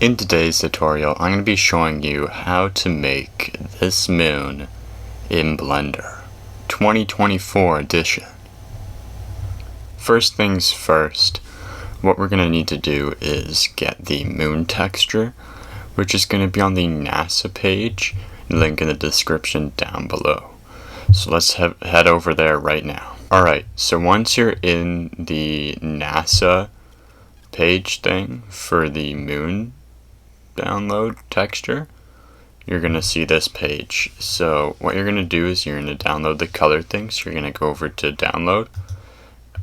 In today's tutorial, I'm going to be showing you how to make this moon in Blender 2024 edition. First things first, what we're going to need to do is get the moon texture, which is going to be on the NASA page, link in the description down below. So let's head over there right now. Alright, so once you're in the NASA page thing for the moon download texture, you're going to see this page. So what you're going to do is you're going to download the color thing. So you're going to go over to download,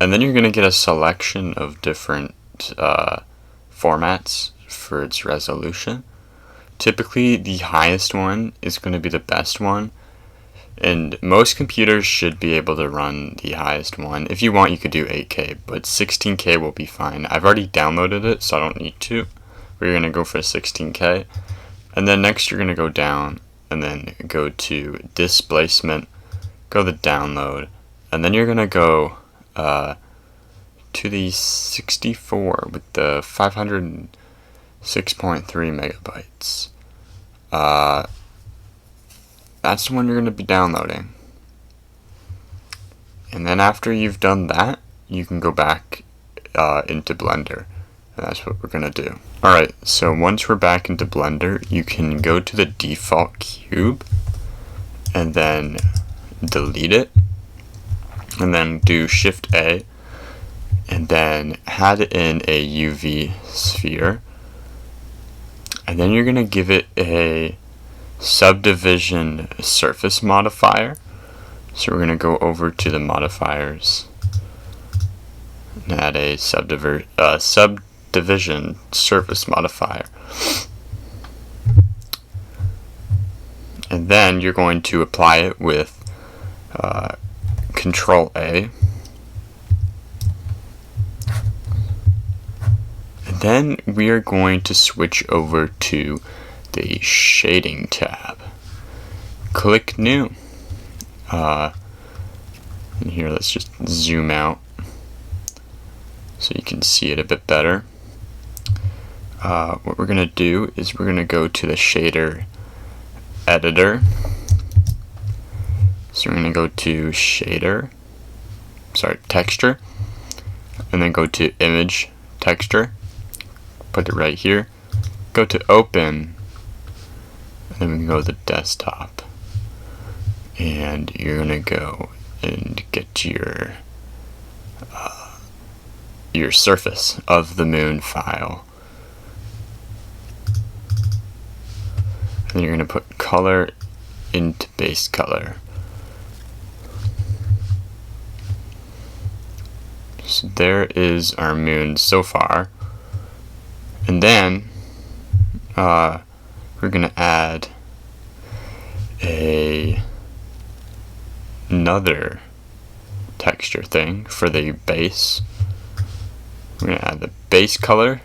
and then you're going to get a selection of different formats for its resolution. Typically the highest one is going to be the best one, and most computers should be able to run the highest one. If you want, you could do 8K, but 16K will be fine. I've already downloaded it, so I don't need to. We're going to go for 16K, and then next you're going to go down and then go to displacement, go to download, and then you're going to go to the 64 with the 506.3 megabytes. That's the one you're going to be downloading. And then after you've done that, you can go back into Blender. And that's what we're going to do. Alright, so once we're back into Blender, you can go to the default cube and then delete it, and then do Shift A and then add in a UV sphere, and then you're going to give it a subdivision surface modifier. So we're going to go over to the modifiers and add a subdivision surface modifier, and then you're going to apply it with Control A, and then we are going to switch over to the shading tab. Click new, and here let's just zoom out so you can see it a bit better. What we're going to do is we're going to go to the shader editor. So we're going to go to texture, and then go to image texture, put it right here, go to open, and then we can go to the desktop, and you're going to go and get your surface of the moon file. And then you're going to put color into base color. So there is our moon so far. And then we're going to add another texture thing for the base. We're going to add the base color.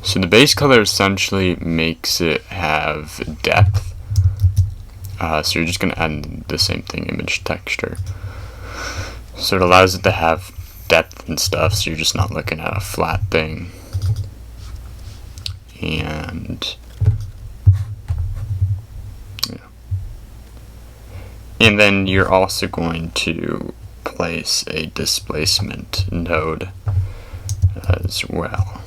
So the base color essentially makes it have depth. So you're just going to add the same thing, image texture. So it allows it to have depth and stuff, so you're just not looking at a flat thing. And yeah. And then you're also going to place a displacement node as well.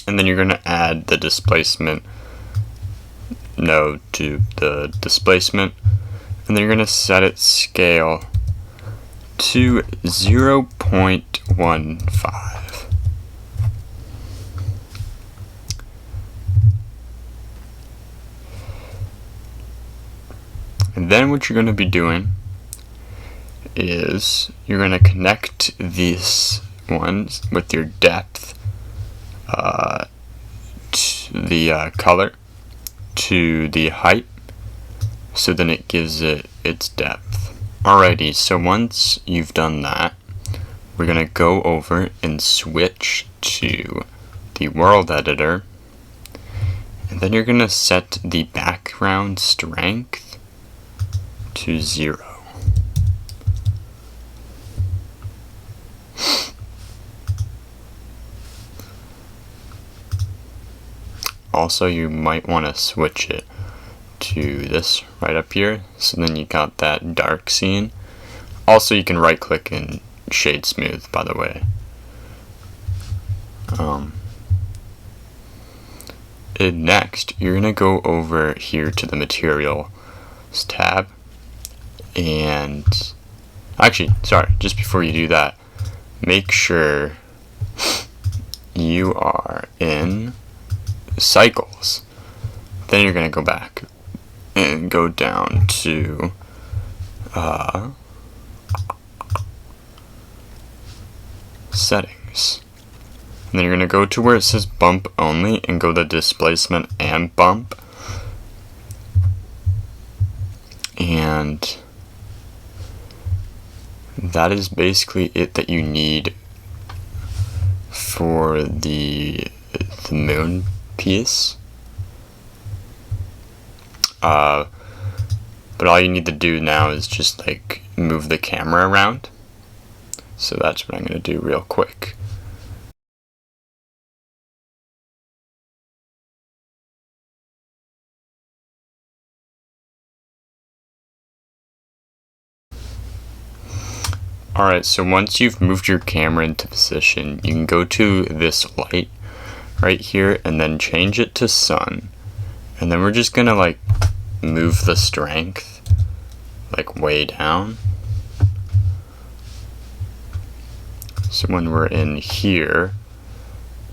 And then you're going to add the displacement node to the displacement, and then you're going to set its scale to 0.15. And then what you're going to be doing is you're going to connect these ones with your depth, to the color, to the height, so then it gives it its depth. Alrighty, so once you've done that, we're going to go over and switch to the world editor, and then you're going to set the background strength to 0. Also, you might want to switch it to this right up here, so then you got that dark scene. Also, you can right click and shade smooth, by the way. Next, you're gonna go over here to the materials tab, and actually, sorry, just before you do that, make sure you are in cycles. Then you're gonna go back and go down to settings. And then you're going to go to where it says bump only and go to displacement and bump. And that is basically it that you need for the moon piece. But all you need to do now is just like move the camera around. So that's what I'm going to do real quick. Alright, so once you've moved your camera into position, you can go to this light right here and then change it to sun. And then we're just going to like move the strength like way down. So when we're in here,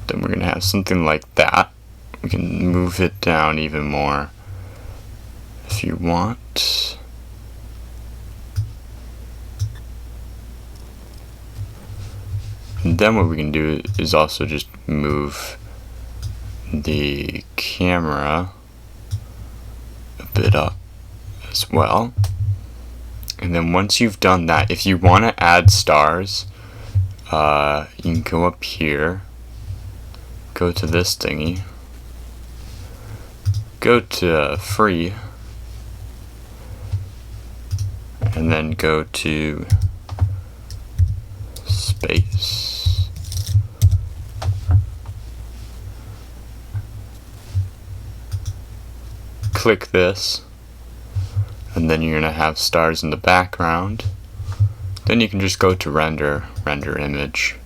then we're going to have something like that. We can move it down even more if you want. And then what we can do is also just move the camera a bit up as well. And then once you've done that, if you want to add stars, you can go up here, go to this thingy, go to free, and then go to space. Click this, and then you're going to have stars in the background. Then you can just go to render image.